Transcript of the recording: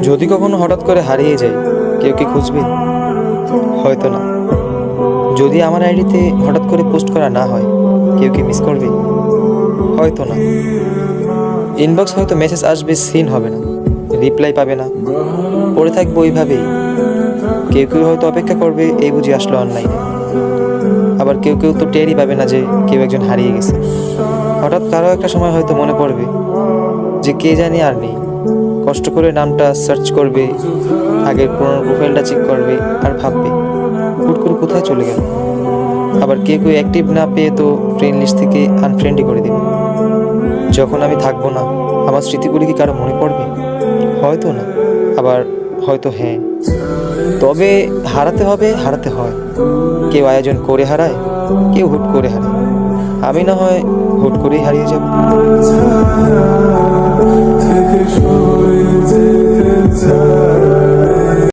যদি কখনো হঠাৎ করে হারিয়ে যাই, কেউ কি খুঁজবে? হয়তো না। যদি আমার আইডিতে হঠাৎ করে পোস্ট করা না হয়, কেউ কি মিস করবে? হয়তো না। ইনবক্স হয়তো মেসেজ আসবে, সিন হবে না, রিপ্লাই পাবে না, পড়ে থাকবো ওইভাবেই। কেউ কেউ হয়তো অপেক্ষা করবে, এই বুঝি আসলো অনলাইনে। আবার কেউ কেউ তো টেরই পাবে না যে কেউ একজন হারিয়ে গেছে। হঠাৎ কারো একটা সময় হয়তো মনে পড়বে যে কে জানি আর নেই। কষ্ট করে নামটা সার্চ করবে, আগের পুরোনো প্রোফাইলটা চেক করবে, আর ভাববে হুট করে কোথায় চলে গেল। আবার কেউ কেউ অ্যাক্টিভ না পেয়ে তো ফ্রেন্ড লিস্ট থেকে আনফ্রেন্ডই করে দেবে। যখন আমি থাকবো না, আমার স্মৃতিগুলি কি কারো মনে পড়বে? হয়তো না, আবার হয়তো হ্যাঁ। তবে হারাতে হবে, হারাতে হয়। কেউ আয়োজন করে হারায়, কেউ হুট করে হারায়। আমি না হয় হুট করেই হারিয়ে যাব।